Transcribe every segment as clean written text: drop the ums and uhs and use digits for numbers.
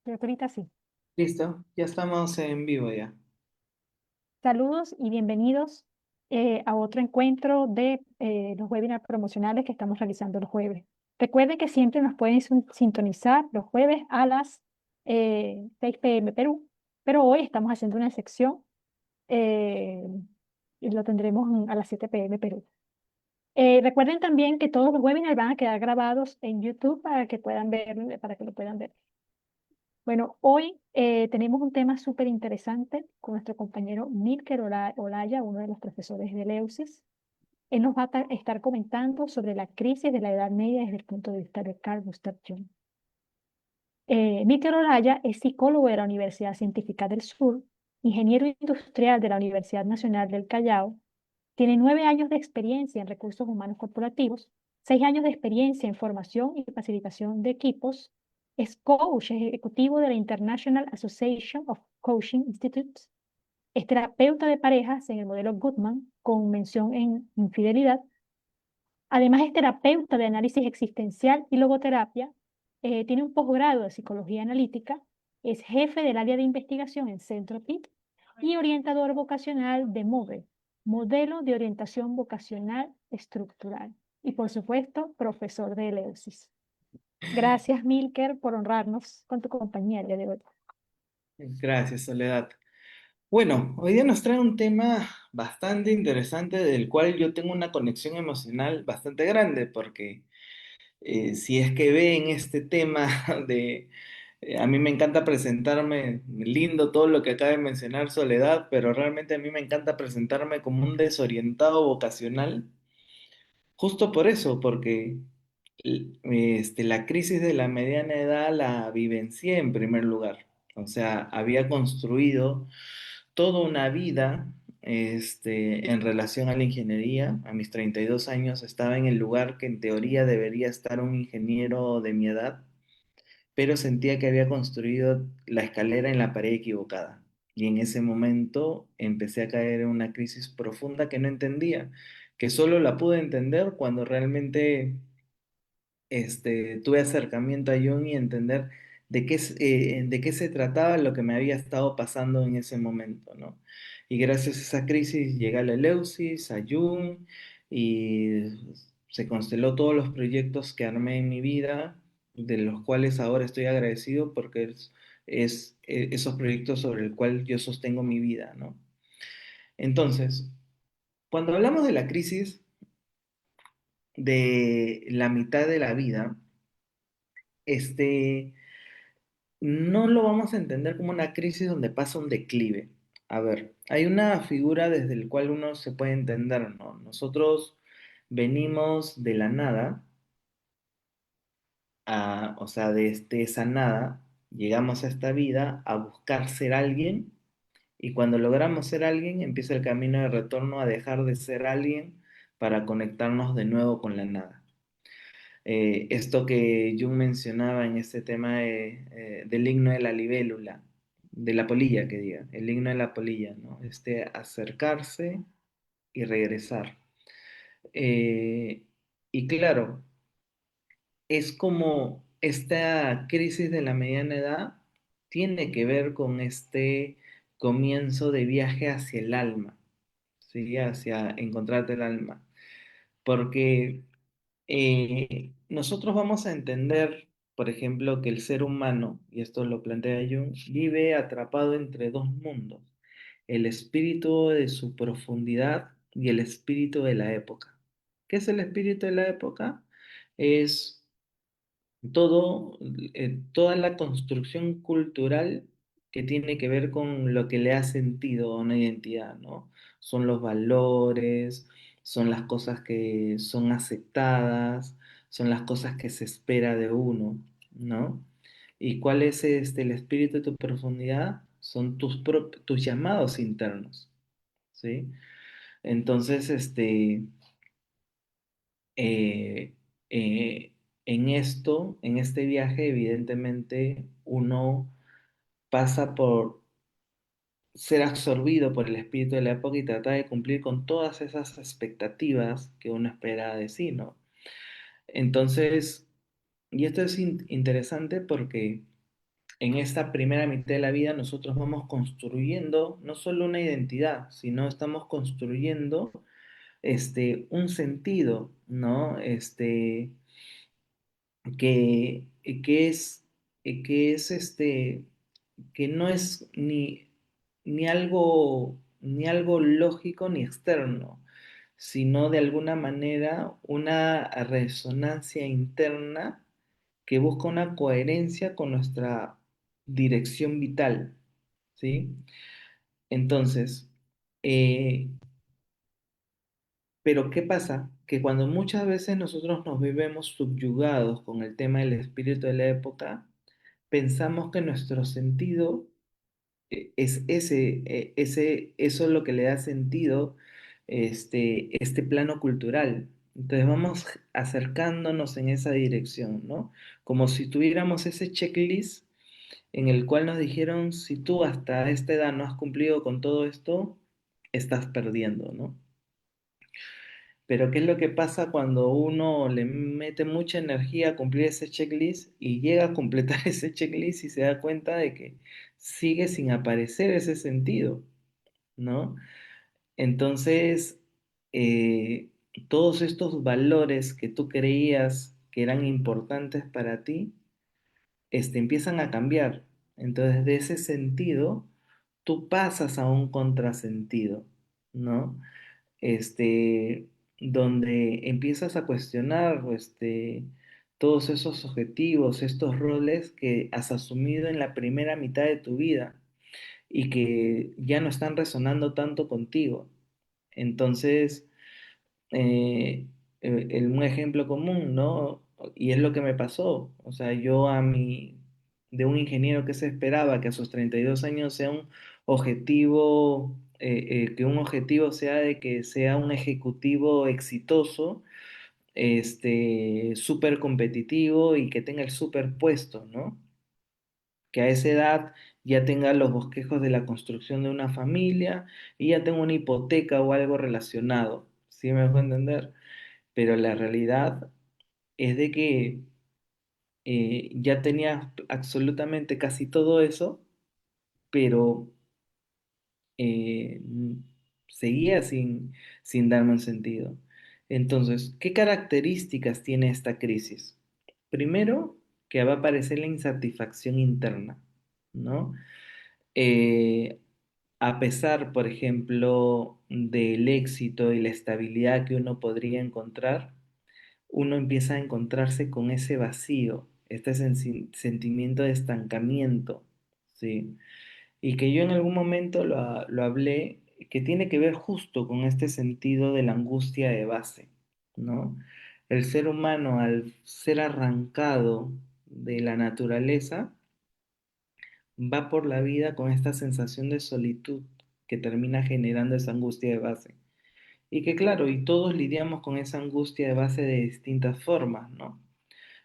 Creo que ahorita sí. Listo, ya estamos en vivo ya. Saludos y bienvenidos a otro encuentro de los webinars promocionales que estamos realizando los jueves. Recuerden que siempre nos pueden sintonizar los jueves a las 6 p.m. Perú, pero hoy estamos haciendo una sección eh, y lo tendremos a las 7 p.m. Perú. Recuerden también que todos los webinars van a quedar grabados en YouTube para que puedan ver, para que lo puedan ver. Bueno, hoy tenemos un tema súper interesante con nuestro compañero Milker Olaya, uno de los profesores de Leucis. Él nos va a estar comentando sobre la crisis de la Edad Media desde el punto de vista de Carl Gustav Jung. Milker Olaya es psicólogo de la Universidad Científica del Sur, ingeniero industrial de la Universidad Nacional del Callao, tiene 9 años de experiencia en recursos humanos corporativos, 6 años de experiencia en formación y capacitación de equipos. Es coach ejecutivo de la International Association of Coaching Institutes. Es terapeuta de parejas en el modelo Goodman con mención en infidelidad. Además, es terapeuta de análisis existencial y logoterapia. Tiene un posgrado de psicología analítica. Es jefe del área de investigación en Centro PIT y orientador vocacional de MOVE, Modelo de Orientación Vocacional Estructural. Y por supuesto, profesor de Eleusis. Gracias, Milker, por honrarnos con tu compañía el día de hoy. Gracias, Soledad. Bueno, hoy día nos trae un tema bastante interesante del cual yo tengo una conexión emocional bastante grande, porque si es que ven este tema de... a mí me encanta presentarme, lindo todo lo que acaba de mencionar Soledad, pero realmente a mí me encanta presentarme como un desorientado vocacional. Justo por eso, porque la crisis de la mediana edad la vivencié en primer lugar. O sea, había construido toda una vida en relación a la ingeniería. A mis 32 años estaba en el lugar que en teoría debería estar un ingeniero de mi edad, pero sentía que había construido la escalera en la pared equivocada. Y en ese momento empecé a caer en una crisis profunda que no entendía, que solo la pude entender cuando realmente tuve acercamiento a Jung y entender de qué se trataba lo que me había estado pasando en ese momento, ¿no? Y gracias a esa crisis llegué a la Eleusis, a Jung, y se consteló todos los proyectos que armé en mi vida, de los cuales ahora estoy agradecido porque es esos proyectos sobre el cual yo sostengo mi vida, ¿no? Entonces, cuando hablamos de la crisis de la mitad de la vida, este, no lo vamos a entender como una crisis donde pasa un declive. A ver, hay una figura desde la cual uno se puede entender, ¿no? Nosotros venimos de la nada, o sea, desde esa nada, llegamos a esta vida a buscar ser alguien y cuando logramos ser alguien empieza el camino de retorno a dejar de ser alguien para conectarnos de nuevo con la nada. Esto que Jung mencionaba en este tema del himno de la libélula, de la polilla, que diga, el himno de la polilla, ¿no? Acercarse y regresar. Eh, y claro, es como esta crisis de la mediana edad tiene que ver con este comienzo de viaje hacia el alma, ¿sí? Hacia encontrarte el alma. Porque nosotros vamos a entender, por ejemplo, que el ser humano, y esto lo plantea Jung, vive atrapado entre dos mundos, el espíritu de su profundidad y el espíritu de la época. ¿Qué es el espíritu de la época? Es toda la construcción cultural que tiene que ver con lo que le ha sentido a una identidad, ¿no? Son los valores, son las cosas que son aceptadas, son las cosas que se espera de uno, ¿no? ¿Y cuál es el espíritu de tu profundidad? Son tus llamados internos, ¿sí? Entonces, eh, eh, en esto, en este viaje, evidentemente uno pasa por ser absorbido por el espíritu de la época y tratar de cumplir con todas esas expectativas que uno espera de sí, ¿no? Entonces, y esto es interesante porque en esta primera mitad de la vida nosotros vamos construyendo no solo una identidad, sino estamos construyendo un sentido, ¿no? Que es, que no es ni algo lógico ni externo, sino de alguna manera una resonancia interna que busca una coherencia con nuestra dirección vital, ¿sí? Entonces, eh, pero ¿qué pasa? Que cuando muchas veces nosotros nos vivemos subyugados con el tema del espíritu de la época, pensamos que nuestro sentido es eso es lo que le da sentido este plano cultural. Entonces vamos acercándonos en esa dirección, ¿no? Como si tuviéramos ese checklist en el cual nos dijeron, si tú hasta esta edad no has cumplido con todo esto, estás perdiendo, ¿no? Pero ¿qué es lo que pasa cuando uno le mete mucha energía a cumplir ese checklist y llega a completar ese checklist y se da cuenta de que sigue sin aparecer ese sentido, ¿no? Entonces, eh, todos estos valores que tú creías que eran importantes para ti, empiezan a cambiar. Entonces, de ese sentido, tú pasas a un contrasentido, ¿no? Donde empiezas a cuestionar, todos esos objetivos, estos roles que has asumido en la primera mitad de tu vida y que ya no están resonando tanto contigo. Entonces, un ejemplo común, ¿no? Y es lo que me pasó. O sea, de un ingeniero que se esperaba que a sus 32 años sea un objetivo, que un objetivo sea de que sea un ejecutivo exitoso, súper competitivo y que tenga el súper puesto, ¿no? Que a esa edad ya tenga los bosquejos de la construcción de una familia y ya tenga una hipoteca o algo relacionado. ¿Sí me dejo entender? Pero la realidad es de que ya tenía absolutamente casi todo eso, pero eh, n- seguía sin darme un sentido. Entonces, ¿qué características tiene esta crisis? Primero, que va a aparecer la insatisfacción interna, ¿no? Eh, a pesar, por ejemplo, del éxito y la estabilidad que uno podría encontrar, uno empieza a encontrarse con ese vacío, este sentimiento de estancamiento, ¿sí? Y que yo en algún momento lo hablé, que tiene que ver justo con este sentido de la angustia de base, ¿no? El ser humano, al ser arrancado de la naturaleza, va por la vida con esta sensación de solitud que termina generando esa angustia de base. Y que claro, y todos lidiamos con esa angustia de base de distintas formas, ¿no?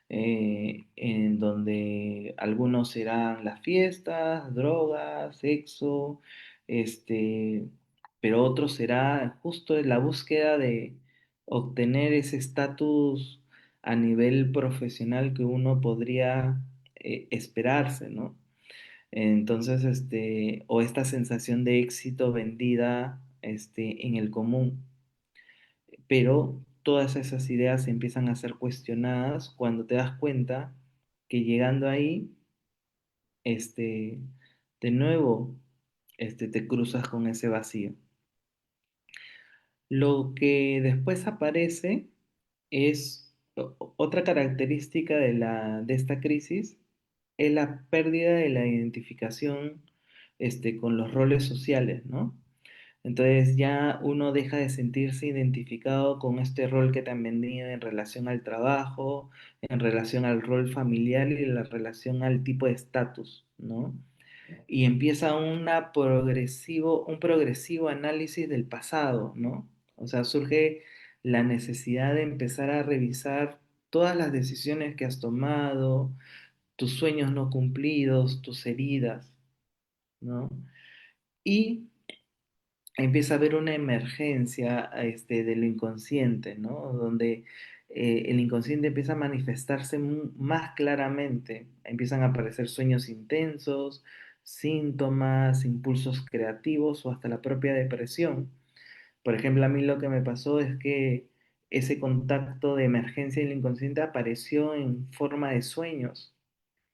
En donde algunos serán las fiestas, drogas, sexo, este, pero otros será justo la búsqueda de obtener ese estatus a nivel profesional que uno podría esperarse, ¿no? Entonces, o esta sensación de éxito vendida, en el común, pero todas esas ideas empiezan a ser cuestionadas cuando te das cuenta que llegando ahí, este, de nuevo, te cruzas con ese vacío. Lo que después aparece es otra característica de esta crisis, es la pérdida de la identificación, con los roles sociales, ¿no? Entonces ya uno deja de sentirse identificado con este rol que te han vendido en relación al trabajo, en relación al rol familiar y en la relación al tipo de estatus, ¿no? Y empieza un progresivo análisis del pasado, ¿no? O sea, surge la necesidad de empezar a revisar todas las decisiones que has tomado, tus sueños no cumplidos, tus heridas, ¿no? Y empieza a haber una emergencia de lo inconsciente, ¿no? Donde el inconsciente empieza a manifestarse más claramente, empiezan a aparecer sueños intensos, síntomas, impulsos creativos o hasta la propia depresión. Por ejemplo, a mí lo que me pasó es que ese contacto de emergencia del inconsciente apareció en forma de sueños,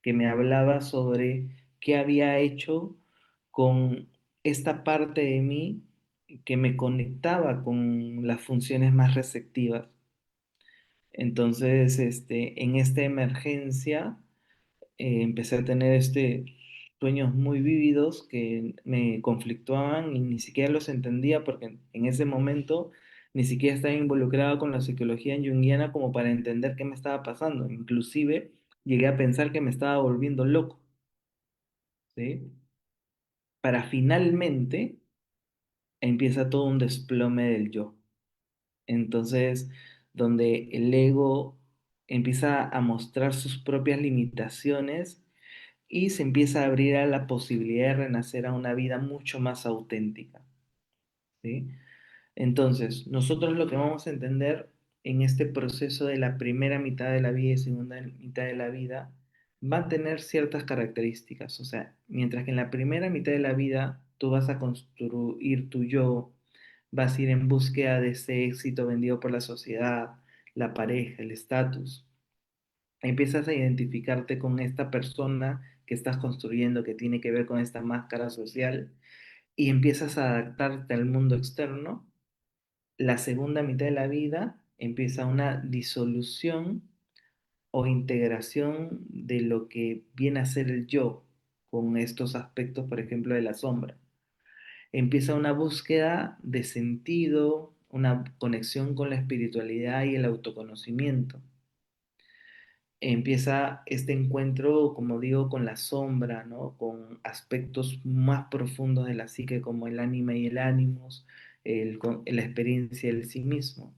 que me hablaba sobre qué había hecho con esta parte de mí que me conectaba con las funciones más receptivas. Entonces, en esta emergencia, empecé a tener sueños muy vívidos que me conflictuaban y ni siquiera los entendía porque en ese momento ni siquiera estaba involucrado con la psicología junguiana como para entender qué me estaba pasando. Inclusive llegué a pensar que me estaba volviendo loco, ¿sí? Para finalmente empieza todo un desplome del yo. Entonces, donde el ego empieza a mostrar sus propias limitaciones y se empieza a abrir a la posibilidad de renacer a una vida mucho más auténtica, ¿sí? Entonces, nosotros lo que vamos a entender en este proceso de la primera mitad de la vida y segunda mitad de la vida va a tener ciertas características. O sea, mientras que en la primera mitad de la vida tú vas a construir tu yo, vas a ir en búsqueda de ese éxito vendido por la sociedad, la pareja, el estatus. Empiezas a identificarte con esta persona que estás construyendo que tiene que ver con esta máscara social y empiezas a adaptarte al mundo externo. La segunda mitad de la vida empieza una disolución o integración de lo que viene a ser el yo con estos aspectos, por ejemplo, de la sombra. Empieza una búsqueda de sentido, una conexión con la espiritualidad y el autoconocimiento. Empieza este encuentro, como digo, con la sombra, ¿no? Con aspectos más profundos de la psique como el ánima y el ánimos, la experiencia del sí mismo.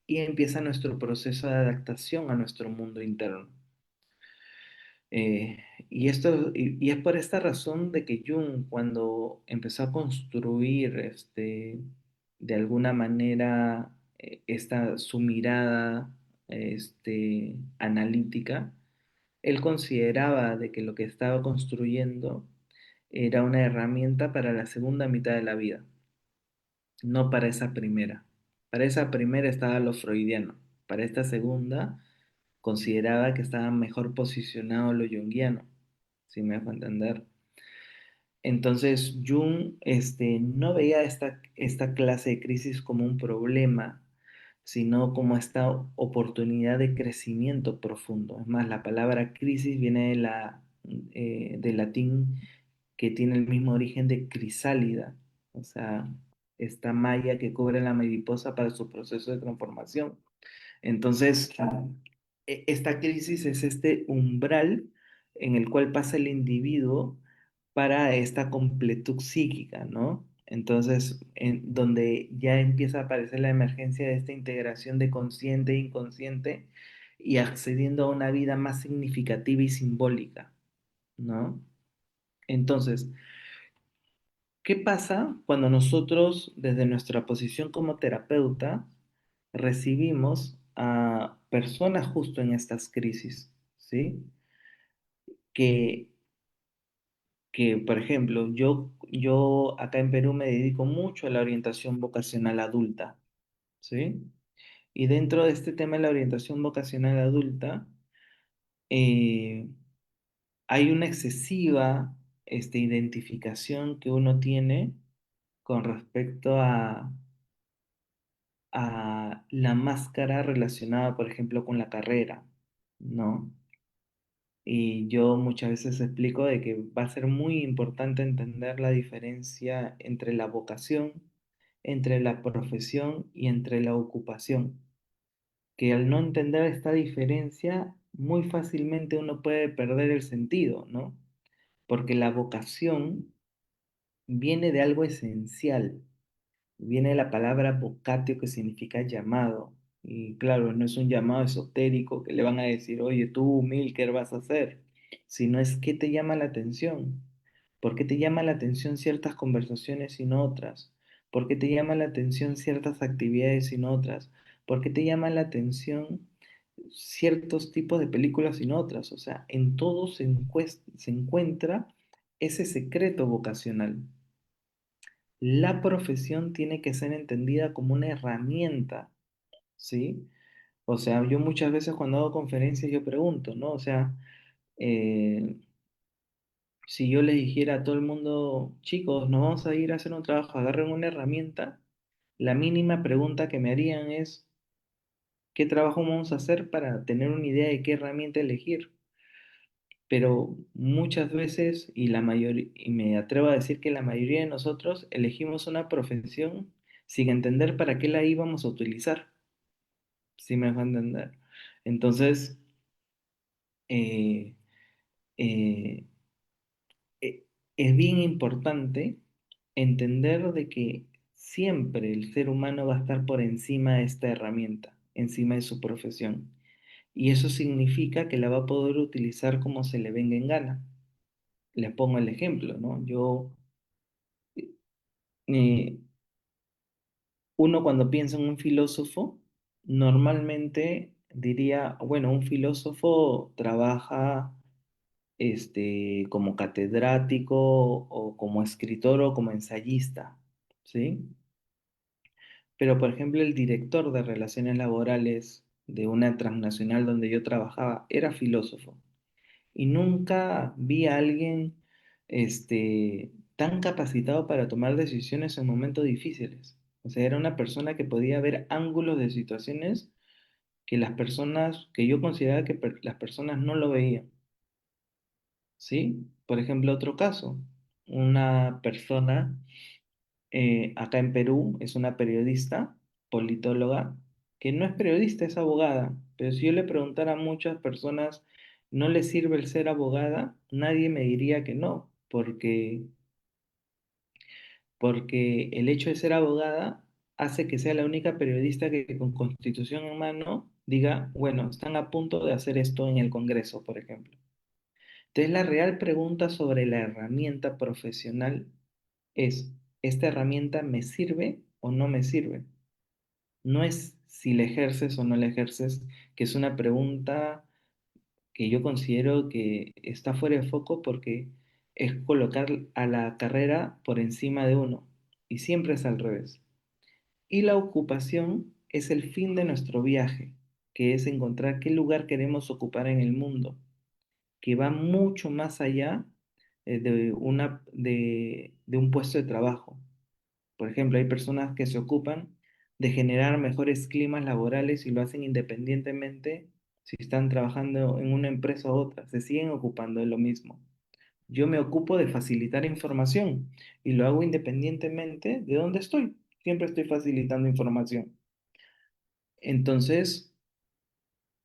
Y empieza nuestro proceso de adaptación a nuestro mundo interno. Eh, y es por esta razón de que Jung, cuando empezó a construir de alguna manera su mirada analítica, él consideraba de que lo que estaba construyendo era una herramienta para la segunda mitad de la vida, no para esa primera. Para esa primera estaba lo freudiano, para esta segunda consideraba que estaba mejor posicionado lo junguiano, si me dejo entender. Entonces, Jung no veía esta clase de crisis como un problema, sino como esta oportunidad de crecimiento profundo. Es más, la palabra crisis viene del latín que tiene el mismo origen de crisálida, o sea, esta malla que cubre la mariposa para su proceso de transformación. Entonces, esta crisis es este umbral en el cual pasa el individuo para esta completud psíquica, ¿no? Entonces, donde ya empieza a aparecer la emergencia de esta integración de consciente e inconsciente y accediendo a una vida más significativa y simbólica, ¿no? Entonces, ¿qué pasa cuando nosotros, desde nuestra posición como terapeuta, recibimos a personas justo en estas crisis, ¿sí? Que, que por ejemplo, yo acá en Perú me dedico mucho a la orientación vocacional adulta, ¿sí? Y dentro de este tema de la orientación vocacional adulta, eh, hay una excesiva identificación que uno tiene con respecto a la máscara relacionada, por ejemplo, con la carrera, ¿no? Y yo muchas veces explico de que va a ser muy importante entender la diferencia entre la vocación, entre la profesión y entre la ocupación. Que al no entender esta diferencia, muy fácilmente uno puede perder el sentido, ¿no? Porque la vocación viene de algo esencial, viene de la palabra vocatio que significa llamado. Y claro, no es un llamado esotérico que le van a decir, oye, tú, Milker, vas a hacer, sino es qué te llama la atención. ¿Por qué te llama la atención ciertas conversaciones y no otras? ¿Por qué te llama la atención ciertas actividades y no otras? ¿Por qué te llama la atención ciertos tipos de películas y no otras? O sea, en todo se encuentra ese secreto vocacional. La profesión tiene que ser entendida como una herramienta, ¿sí? O sea, yo muchas veces cuando hago conferencias yo pregunto, ¿no? O sea, eh, si yo les dijera a todo el mundo, chicos, nos vamos a ir a hacer un trabajo, agarren una herramienta, la mínima pregunta que me harían es, ¿qué trabajo vamos a hacer para tener una idea de qué herramienta elegir? Pero muchas veces, y me atrevo a decir que la mayoría de nosotros elegimos una profesión sin entender para qué la íbamos a utilizar, ¿sí me va a entender? Entonces, eh, eh, e- es bien importante entender de que siempre el ser humano va a estar por encima de esta herramienta, encima de su profesión. Y eso significa que la va a poder utilizar como se le venga en gana. Les pongo el ejemplo, ¿no? Eh, uno cuando piensa en un filósofo, normalmente diría, bueno, un filósofo trabaja como catedrático o como escritor o como ensayista, ¿sí? Pero, por ejemplo, el director de relaciones laborales de una transnacional donde yo trabajaba era filósofo y nunca vi a alguien tan capacitado para tomar decisiones en momentos difíciles. O sea, era una persona que podía ver ángulos de situaciones que las personas, que yo consideraba que las personas no lo veían. ¿Sí? Por ejemplo, otro caso, una persona acá en Perú es una periodista, politóloga, que no es periodista, es abogada, pero si yo le preguntara a muchas personas, ¿no le sirve el ser abogada? Nadie me diría que no, porque el hecho de ser abogada hace que sea la única periodista que con constitución en mano diga, bueno, están a punto de hacer esto en el Congreso, por ejemplo. Entonces, la real pregunta sobre la herramienta profesional es, ¿esta herramienta me sirve o no me sirve? No es si la ejerces o no la ejerces, que es una pregunta que yo considero que está fuera de foco porque es colocar a la carrera por encima de uno y siempre es al revés. Y la ocupación es el fin de nuestro viaje, que es encontrar qué lugar queremos ocupar en el mundo, que va mucho más allá de un puesto de trabajo. Por ejemplo, hay personas que se ocupan de generar mejores climas laborales y lo hacen independientemente si están trabajando en una empresa u otra, se siguen ocupando de lo mismo. Yo me ocupo de facilitar información y lo hago independientemente de dónde estoy. Siempre estoy facilitando información. Entonces,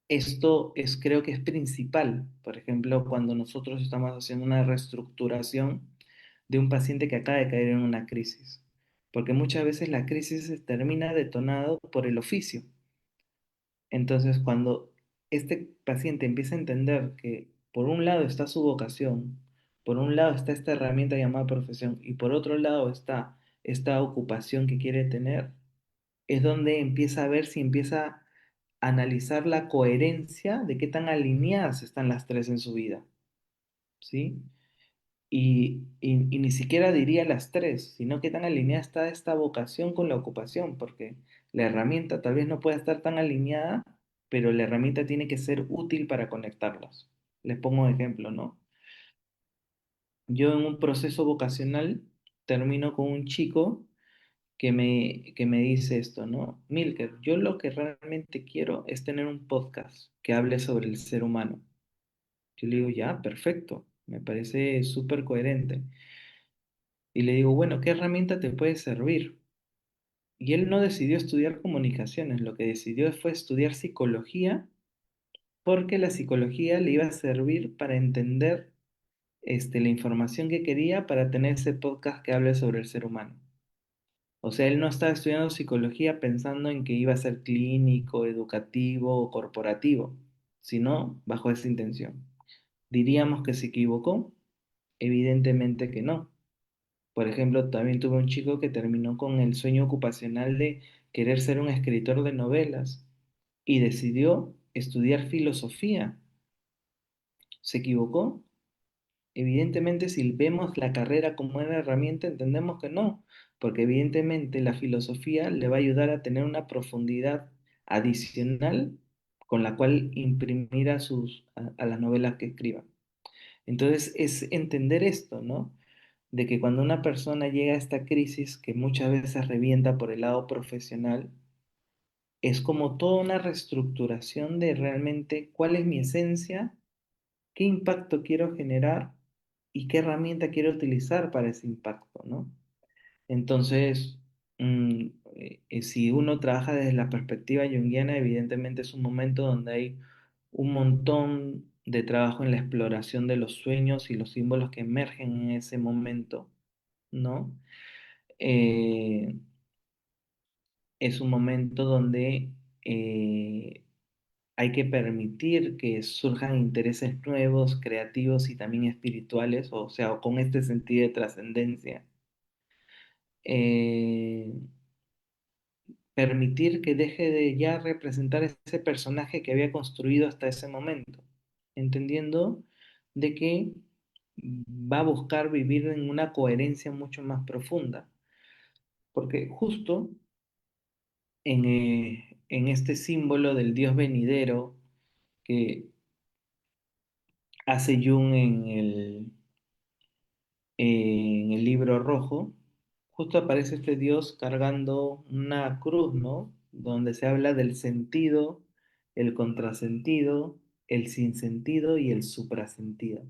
esto es, creo que es principal. Por ejemplo, cuando nosotros estamos haciendo una reestructuración de un paciente que acaba de caer en una crisis. Porque muchas veces la crisis se termina detonado por el oficio. Entonces, cuando este paciente empieza a entender que por un lado está su vocación, por un lado está esta herramienta llamada profesión y por otro lado está esta ocupación que quiere tener, es donde empieza a ver si empieza a analizar la coherencia de qué tan alineadas están las tres en su vida, ¿sí? Y ni siquiera diría las tres, sino qué tan alineada está esta vocación con la ocupación, porque la herramienta tal vez no pueda estar tan alineada, pero la herramienta tiene que ser útil para conectarlas. Les pongo un ejemplo, ¿no? Yo en un proceso vocacional termino con un chico que me dice esto, ¿no? Milker, yo lo que realmente quiero es tener un podcast que hable sobre el ser humano. Yo le digo, ya, perfecto, me parece súper coherente. Y le digo, bueno, ¿qué herramienta te puede servir? Y él no decidió estudiar comunicaciones, lo que decidió fue estudiar psicología, porque la psicología le iba a servir para entender la información que quería para tener ese podcast que hable sobre el ser humano. O sea, él no estaba estudiando psicología pensando en que iba a ser clínico, educativo o corporativo, sino bajo esa intención. ¿Diríamos que se equivocó? Evidentemente que no, Por ejemplo, también tuve un chico que terminó con el sueño ocupacional de querer ser un escritor de novelas y decidió estudiar filosofía. ¿Se equivocó? Evidentemente, si vemos la carrera como una herramienta, entendemos que no, porque evidentemente la filosofía le va a ayudar a tener una profundidad adicional con la cual imprimir a las novelas que escriba. Entonces, es entender esto, ¿no? De que cuando una persona llega a esta crisis que muchas veces revienta por el lado profesional, es como toda una reestructuración de realmente cuál es mi esencia, qué impacto quiero generar y qué herramienta quiero utilizar para ese impacto, ¿no? Entonces, mm, si uno trabaja desde la perspectiva junguiana, evidentemente es un momento donde hay un montón de trabajo en la exploración de los sueños y los símbolos que emergen en ese momento, ¿no? Eh, es un momento donde hay que permitir que surjan intereses nuevos, creativos y también espirituales, o sea, con este sentido de trascendencia. Eh, Permitir que deje de ya representar ese personaje que había construido hasta ese momento, entendiendo de que va a buscar vivir en una coherencia mucho más profunda, porque justo en este símbolo del Dios venidero que hace Jung en el libro rojo, justo aparece este Dios cargando una cruz, ¿no? Donde se habla del sentido, el contrasentido, el sinsentido y el suprasentido.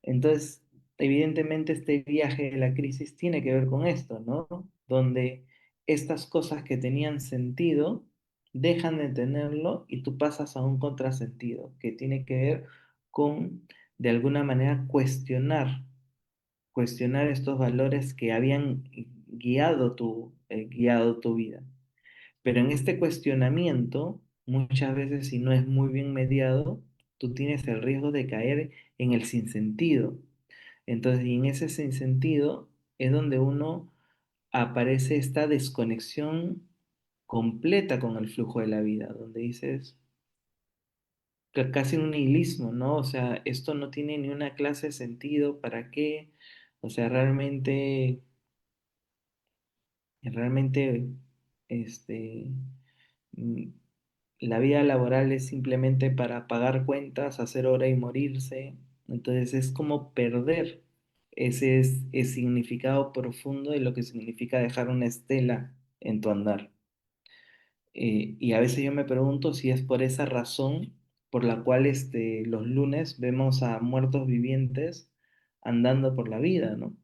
Entonces, evidentemente este viaje de la crisis tiene que ver con esto, ¿no? Donde estas cosas que tenían sentido dejan de tenerlo y tú pasas a un contrasentido, que tiene que ver con, de alguna manera, cuestionar estos valores que habían guiado tu vida. Pero en este cuestionamiento, muchas veces si no es muy bien mediado, tú tienes el riesgo de caer en el sinsentido. Entonces, y en ese sinsentido es donde uno aparece esta desconexión completa con el flujo de la vida, donde dices casi un nihilismo, ¿no? O sea, esto no tiene ni una clase de sentido, ¿para qué? O sea, realmente, este, mm, la vida laboral es simplemente para pagar cuentas, hacer hora y morirse. Entonces es como perder ese es el significado profundo de lo que significa dejar una estela en tu andar. Y a veces yo me pregunto si es por esa razón por la cual los lunes vemos a muertos vivientes andando por la vida, ¿no?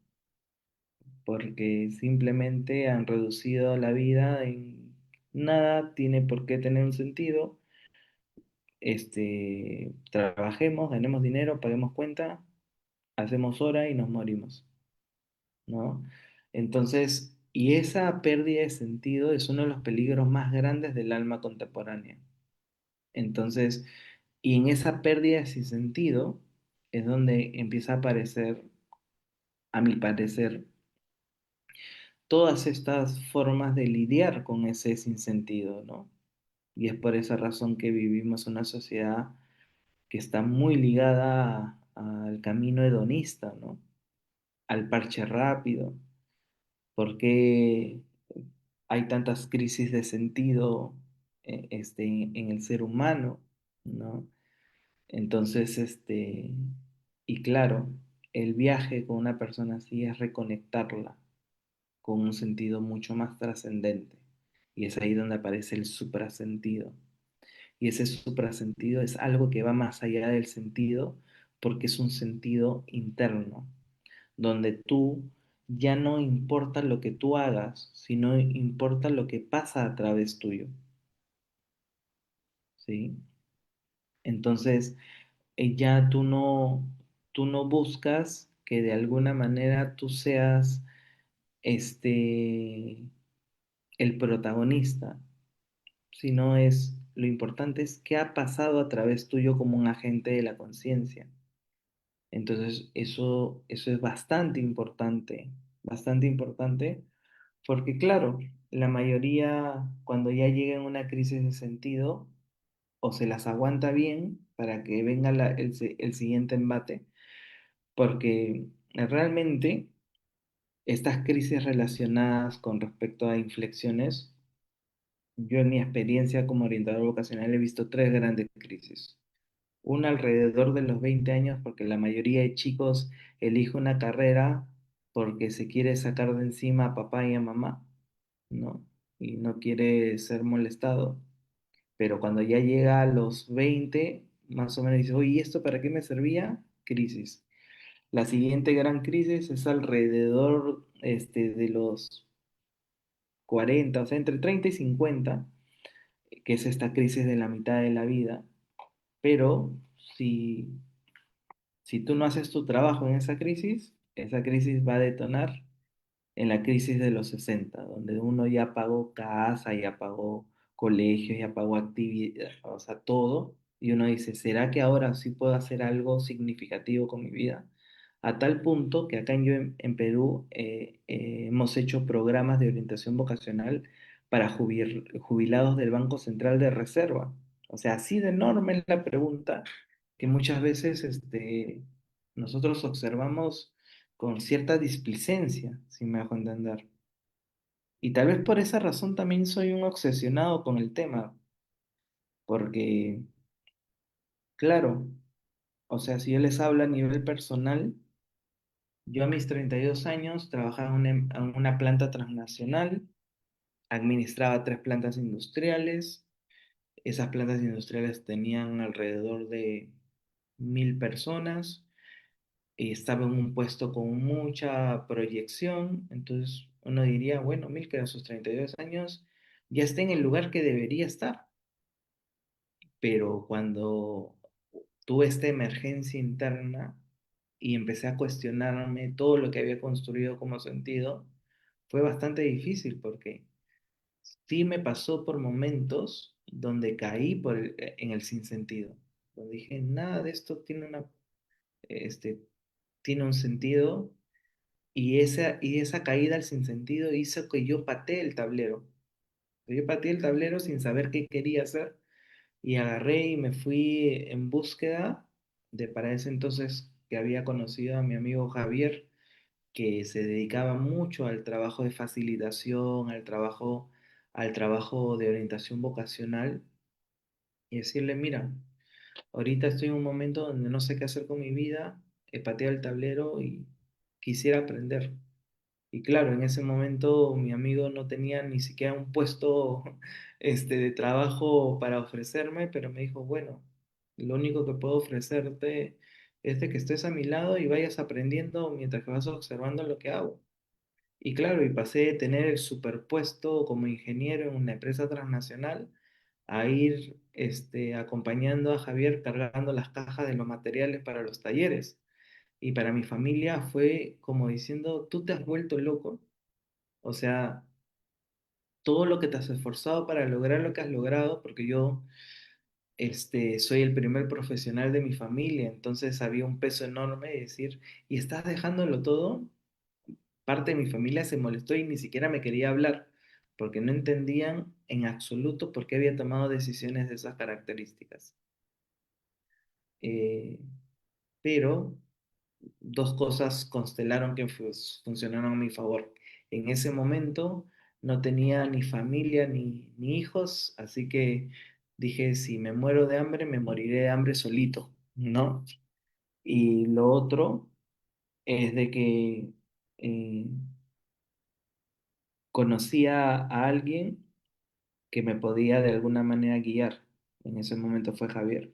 Porque simplemente han reducido la vida en nada, tiene por qué tener un sentido. Trabajemos, ganemos dinero, paguemos cuenta, hacemos hora y nos morimos, ¿no? Entonces, y esa pérdida de sentido es uno de los peligros más grandes del alma contemporánea. Entonces, y en esa pérdida de sentido es donde empieza a aparecer, a mi parecer, todas estas formas de lidiar con ese sinsentido, ¿no? Y es por esa razón que vivimos una sociedad que está muy ligada al camino hedonista, ¿no? Al parche rápido. ¿Por qué hay tantas crisis de sentido en el ser humano, ¿no? Entonces, y claro, el viaje con una persona así es reconectarla con un sentido mucho más trascendente. Y es ahí donde aparece el suprasentido. Y ese suprasentido es algo que va más allá del sentido porque es un sentido interno, donde tú ya no importa lo que tú hagas, sino importa lo que pasa a través tuyo, ¿sí? Entonces, ya tú no buscas que de alguna manera tú seas este, el protagonista, sino lo importante es qué ha pasado a través tuyo como un agente de la conciencia. Entonces, eso es bastante importante. bastante importante, porque claro, la mayoría cuando ya llega en una crisis de sentido, o se las aguanta bien para que venga el siguiente embate, porque realmente estas crisis relacionadas con respecto a inflexiones, yo en mi experiencia como orientador vocacional he visto tres grandes crisis. Una alrededor de los 20 años, porque la mayoría de chicos elige una carrera porque se quiere sacar de encima a papá y a mamá, ¿no? Y no quiere ser molestado. Pero cuando ya llega a los 20 más o menos dice, oye, ¿y esto para qué me servía? Crisis. La siguiente gran crisis es alrededor de los 40, o sea, entre 30 y 50, que es esta crisis de la mitad de la vida. Pero si Si tú no haces tu trabajo en esa crisis va a detonar en la crisis de los 60 donde uno ya pagó casa, ya pagó colegio, ya pagó actividad, o sea, todo, y uno dice, ¿será que ahora sí puedo hacer algo significativo con mi vida? A tal punto que acá en Perú hemos hecho programas de orientación vocacional para jubilados del Banco Central de Reserva. O sea, así de enorme es la pregunta que muchas veces nosotros observamos con cierta displicencia, si me dejo entender. Y tal vez por esa razón también soy un obsesionado con el tema, porque, claro, o sea, si yo les hablo a nivel personal, yo a mis 32 años trabajaba en una planta transnacional, administraba tres plantas industriales, esas plantas industriales tenían alrededor de 1000 personas, y estaba en un puesto con mucha proyección, entonces uno diría, bueno, Milker a sus 32 años ya está en el lugar que debería estar, pero cuando tuve esta emergencia interna y empecé a cuestionarme todo lo que había construido como sentido, fue bastante difícil porque sí me pasó por momentos donde caí en el sinsentido, donde dije, nada de esto este, tiene un sentido. Y esa caída al sinsentido hizo que yo pateé el tablero. Yo pateé el tablero sin saber qué quería hacer y agarré y me fui en búsqueda de para ese entonces que había conocido a mi amigo Javier, que se dedicaba mucho al trabajo de facilitación, al trabajo de orientación vocacional y decirle, mira, ahorita estoy en un momento donde no sé qué hacer con mi vida, he pateado el tablero y quisiera aprender. Y claro, en ese momento mi amigo no tenía ni siquiera un puesto de trabajo para ofrecerme, pero me dijo, bueno, lo único que puedo ofrecerte es de que estés a mi lado y vayas aprendiendo mientras que vas observando lo que hago. Y claro, y pasé de tener el superpuesto como ingeniero en una empresa transnacional a ir acompañando a Javier cargando las cajas de los materiales para los talleres. Y para mi familia fue como diciendo, tú te has vuelto loco, o sea, todo lo que te has esforzado para lograr lo que has logrado, porque yo soy el primer profesional de mi familia, entonces había un peso enorme de decir, ¿y estás dejándolo todo? Parte de mi familia se molestó y ni siquiera me quería hablar, porque no entendían en absoluto por qué había tomado decisiones de esas características. Eh, pero dos cosas constelaron que funcionaron a mi favor. En ese momento no tenía ni familia ni hijos, así que dije, si me muero de hambre, me moriré de hambre solito, ¿no? Y lo otro es de que eh, conocía a alguien que me podía de alguna manera guiar. En ese momento fue Javier.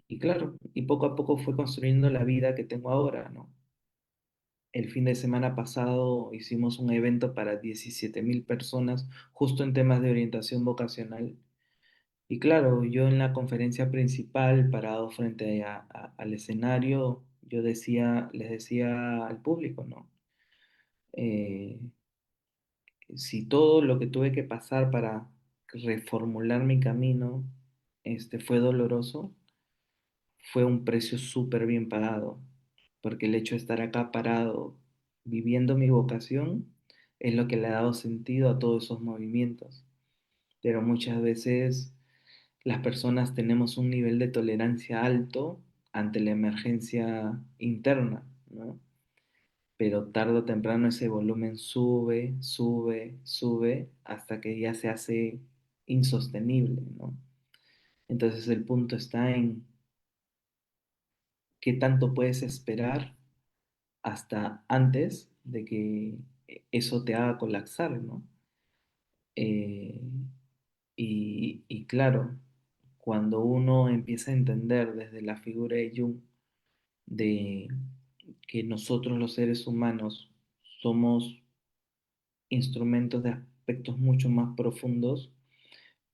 Y claro, y poco a poco fue construyendo la vida que tengo ahora, ¿no? El fin de semana pasado hicimos un evento para 17.000 personas, justo en temas de orientación vocacional. Y claro, yo en la conferencia principal, parado frente al escenario, les decía al público, ¿no? Eh, si todo lo que tuve que pasar para reformular mi camino, fue doloroso, fue un precio súper bien pagado, porque el hecho de estar acá parado viviendo mi vocación, es lo que le ha dado sentido a todos esos movimientos. Pero muchas veces las personas tenemos un nivel de tolerancia alto ante la emergencia interna, ¿no? Pero tarde o temprano ese volumen sube, sube, sube, hasta que ya se hace insostenible, ¿no? Entonces el punto está en qué tanto puedes esperar hasta antes de que eso te haga colapsar, ¿no? Eh, y claro, cuando uno empieza a entender desde la figura de Jung de que nosotros los seres humanos somos instrumentos de aspectos mucho más profundos,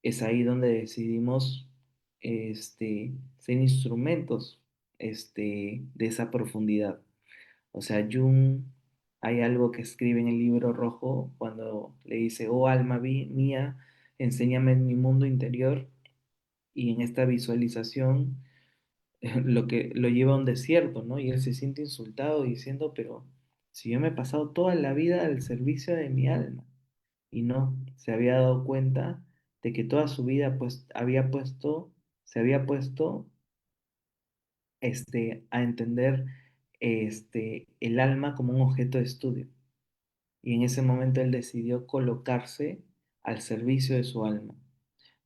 es ahí donde decidimos ser instrumentos de esa profundidad. O sea, Jung, hay algo que escribe en el libro rojo cuando le dice, oh alma mía, enséñame mi mundo interior, y en esta visualización lo que lo lleva a un desierto, ¿no? Y él se siente insultado diciendo, pero si yo me he pasado toda la vida al servicio de mi alma, y no, se había dado cuenta de que toda su vida pues se había puesto a entender el alma como un objeto de estudio. Y en ese momento él decidió colocarse al servicio de su alma.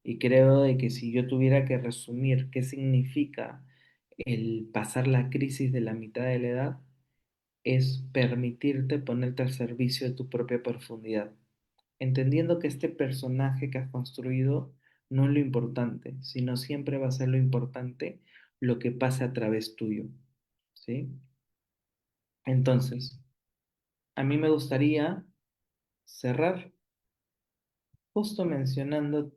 Y creo de que si yo tuviera que resumir qué significa el pasar la crisis de la mitad de la edad, es permitirte ponerte al servicio de tu propia profundidad, entendiendo que este personaje que has construido no es lo importante, sino siempre va a ser lo importante lo que pase a través tuyo, ¿sí? Entonces, a mí me gustaría cerrar justo mencionando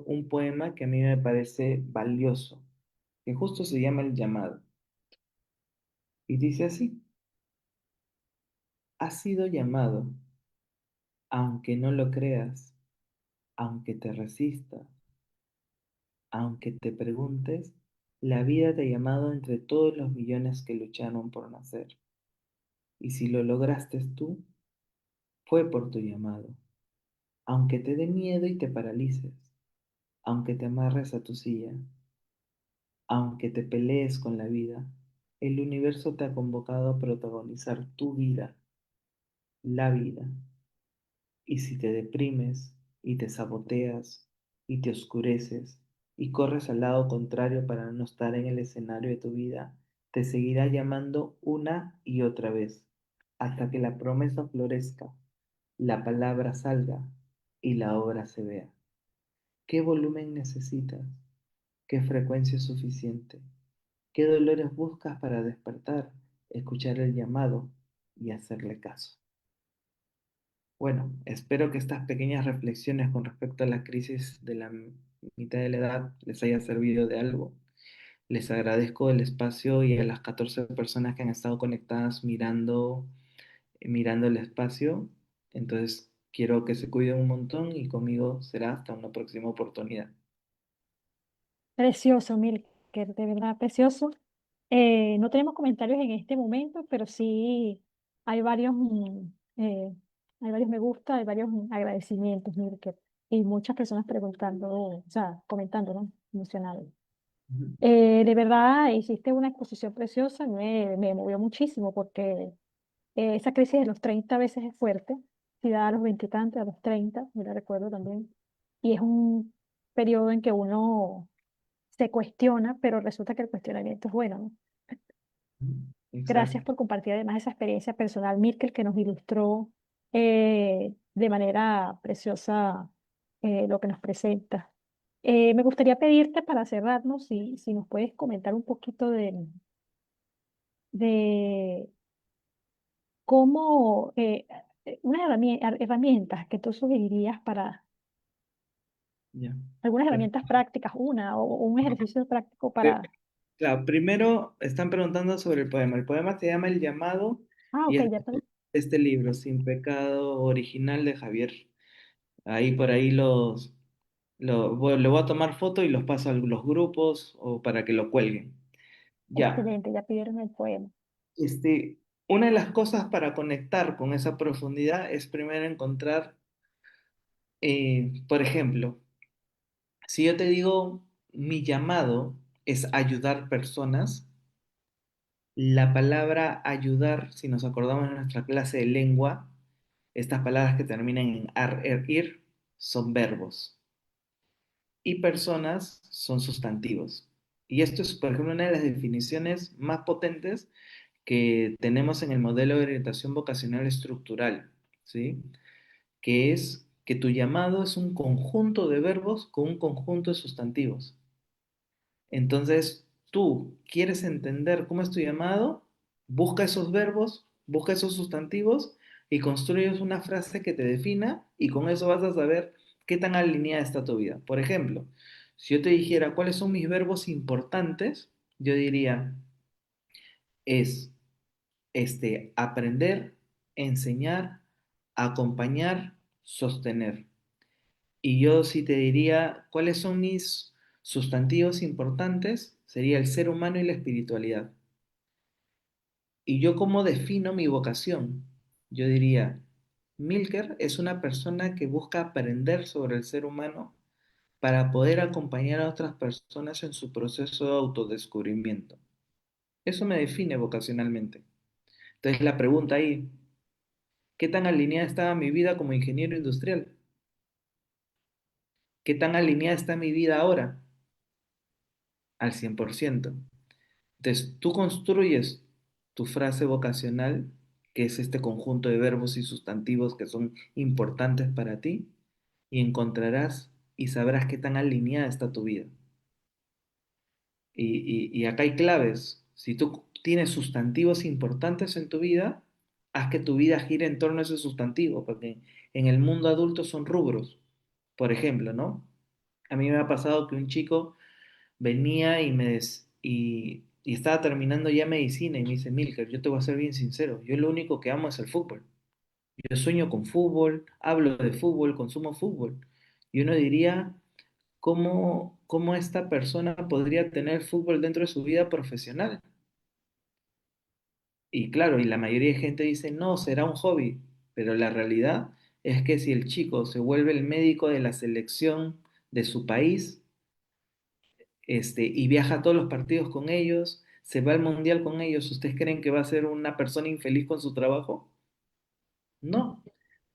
un poema que a mí me parece valioso, que justo se llama El llamado, y dice así: has sido llamado, aunque no lo creas, aunque te resistas, aunque te preguntes, la vida te ha llamado entre todos los millones que lucharon por nacer. Y si lo lograste tú, fue por tu llamado. Aunque te dé miedo y te paralices, aunque te amarres a tu silla, aunque te pelees con la vida, el universo te ha convocado a protagonizar tu vida, la vida. Y si te deprimes y te saboteas y te oscureces y corres al lado contrario para no estar en el escenario de tu vida, te seguirá llamando una y otra vez hasta que la promesa florezca, la palabra salga y la obra se vea. ¿Qué volumen necesitas? ¿Qué frecuencia es suficiente? ¿Qué dolores buscas para despertar, escuchar el llamado y hacerle caso? Bueno, espero que estas pequeñas reflexiones con respecto a la crisis de la mitad de la edad les haya servido de algo. Les agradezco el espacio y a las 14 personas que han estado conectadas mirando el espacio. Entonces, quiero que se cuiden un montón y conmigo será hasta una próxima oportunidad. Precioso, Milker, de verdad precioso. No tenemos comentarios en este momento, pero sí hay varios, hay varios me gusta, hay varios agradecimientos, Milker, y muchas personas preguntando, o sea, comentando, ¿no? Emocionados. Ujú, De verdad, hiciste una exposición preciosa, me movió muchísimo porque esa crisis de los 30 veces es fuerte, si da a los 20 y tantos, a los 30, yo la recuerdo también, y es un periodo en que uno se cuestiona, pero resulta que el cuestionamiento es bueno, ¿no? ujú. Gracias Exacto. por compartir además esa experiencia personal, Mirkel, que nos ilustró de manera preciosa lo que nos presenta. Me gustaría pedirte para cerrarnos si nos puedes comentar un poquito de cómo, unas herramientas que tú sugerirías para, Ya. algunas Pero, herramientas prácticas, una o un ejercicio práctico eh, para... claro, primero están preguntando sobre el poema. El poema se llama El llamado Ah, y ok, es ya. este libro, Sin pecado, original de Javier. Ahí por ahí le voy a tomar foto y los paso a los grupos o para que lo cuelguen. Ya, Excelente, ya pidieron el poema. este, una de las cosas para conectar con esa profundidad es primero encontrar, por ejemplo, si yo te digo, mi llamado es ayudar personas, la palabra ayudar, si nos acordamos de nuestra clase de lengua, estas palabras que terminan en ar, er, ir, son verbos y personas son sustantivos. Y esto es, por ejemplo, una de las definiciones más potentes que tenemos en el modelo de orientación vocacional estructural, ¿sí? Que es que tu llamado es un conjunto de verbos con un conjunto de sustantivos. Entonces, tú quieres entender cómo es tu llamado, busca esos verbos, busca esos sustantivos y construyes una frase que te defina y con eso vas a saber qué tan alineada está tu vida. Por ejemplo, si yo te dijera cuáles son mis verbos importantes, yo diría es aprender, enseñar, acompañar, sostener. Y yo si te diría cuáles son mis sustantivos importantes, sería el ser humano y la espiritualidad. ¿Y yo cómo defino mi vocación? Yo diría, Milker es una persona que busca aprender sobre el ser humano para poder acompañar a otras personas en su proceso de autodescubrimiento. Eso me define vocacionalmente. Entonces la pregunta ahí, ¿qué tan alineada estaba mi vida como ingeniero industrial? ¿Qué tan alineada está mi vida ahora? Al 100%. Entonces, tú construyes tu frase vocacional, que es este conjunto de verbos y sustantivos que son importantes para ti, y encontrarás y sabrás qué tan alineada está tu vida. Y acá hay claves. Si tú tienes sustantivos importantes en tu vida, haz que tu vida gire en torno a ese sustantivo, porque en el mundo adulto son rubros. Por ejemplo, ¿no? A mí me ha pasado que un chico venía y estaba terminando ya medicina y me dice, Milker, yo te voy a ser bien sincero, yo lo único que amo es el fútbol. Yo sueño con fútbol, hablo de fútbol, consumo fútbol. Y uno diría, ¿cómo esta persona podría tener fútbol dentro de su vida profesional? Y claro, y la mayoría de gente dice, no, será un hobby, pero la realidad es que si el chico se vuelve el médico de la selección de su país, y viaja a todos los partidos con ellos, se va al mundial con ellos, ¿ustedes creen que va a ser una persona infeliz con su trabajo? No.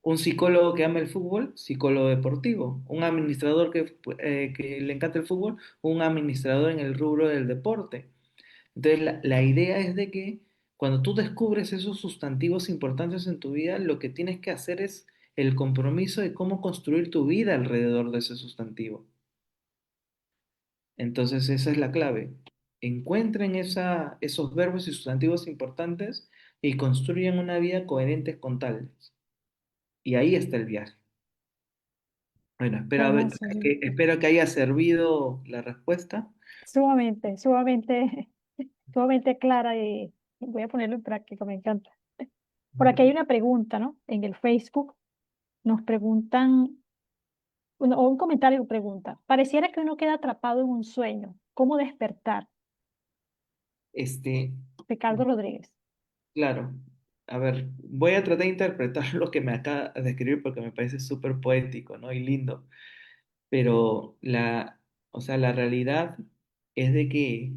Un psicólogo que ama el fútbol, psicólogo deportivo. Un administrador que le encanta el fútbol, un administrador en el rubro del deporte. Entonces, la idea es de que cuando tú descubres esos sustantivos importantes en tu vida, lo que tienes que hacer es el compromiso de cómo construir tu vida alrededor de ese sustantivo. Entonces, esa es la clave. Encuentren esos verbos y sustantivos importantes y construyan una vida coherente con tales. Y ahí está el viaje. Bueno, Hermoso, espero que haya servido la respuesta. sumamente, sumamente, sumamente clara y voy a ponerlo en práctica, me encanta. Por aquí hay una pregunta, ¿no? En el Facebook nos preguntan, o un comentario pregunta, pareciera que uno queda atrapado en un sueño, ¿cómo despertar? Este, Ricardo Rodríguez. claro, a ver, voy a tratar de interpretar lo que me acaba de escribir porque me parece súper poético, ¿no? Y lindo. Pero o sea, la realidad es de que,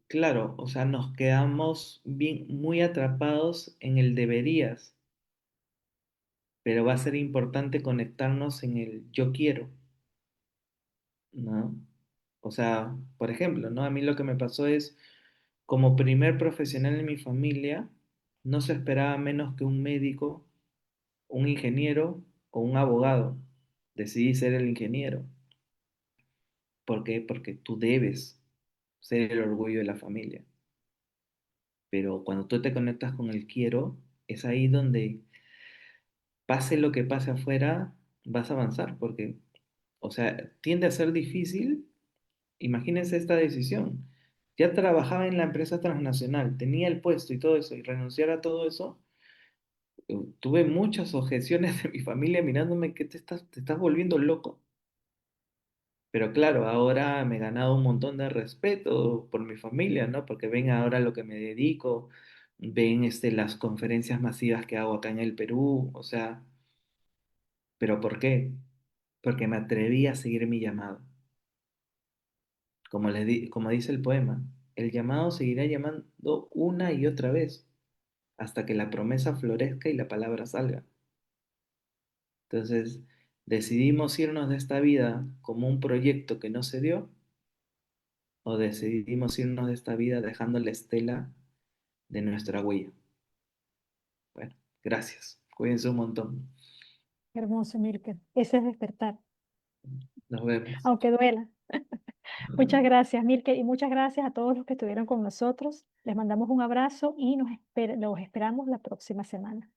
claro, o sea, nos quedamos bien, muy atrapados en el deberías, pero va a ser importante conectarnos en el yo quiero, ¿no? O sea, por ejemplo, ¿no? A mí lo que me pasó es, como primer profesional en mi familia, no se esperaba menos que un médico, un ingeniero o un abogado. Decidí ser el ingeniero. ¿Por qué? Porque tú debes ser el orgullo de la familia. Pero cuando tú te conectas con el quiero, es ahí donde pase lo que pase afuera, vas a avanzar, porque, o sea, tiende a ser difícil. Imagínense esta decisión. Ya trabajaba en la empresa transnacional, tenía el puesto y todo eso, y renunciar a todo eso, tuve muchas objeciones de mi familia mirándome que te estás volviendo loco. Pero claro, ahora me he ganado un montón de respeto por mi familia, ¿no? Porque ven ahora lo que me dedico, ven las conferencias masivas que hago acá en el Perú, o sea, ¿pero por qué? Porque me atreví a seguir mi llamado. Como dice el poema, el llamado seguirá llamando una y otra vez hasta que la promesa florezca y la palabra salga. Entonces, decidimos irnos de esta vida como un proyecto que no se dio o decidimos irnos de esta vida dejando la estela de nuestra huella. Bueno, gracias. Cuídense un montón. Hermoso, Mirker. Ese es despertar, Nos vemos. aunque duela. Muchas gracias, Mirker, y muchas gracias a todos los que estuvieron con nosotros. Les mandamos un abrazo y los esperamos la próxima semana.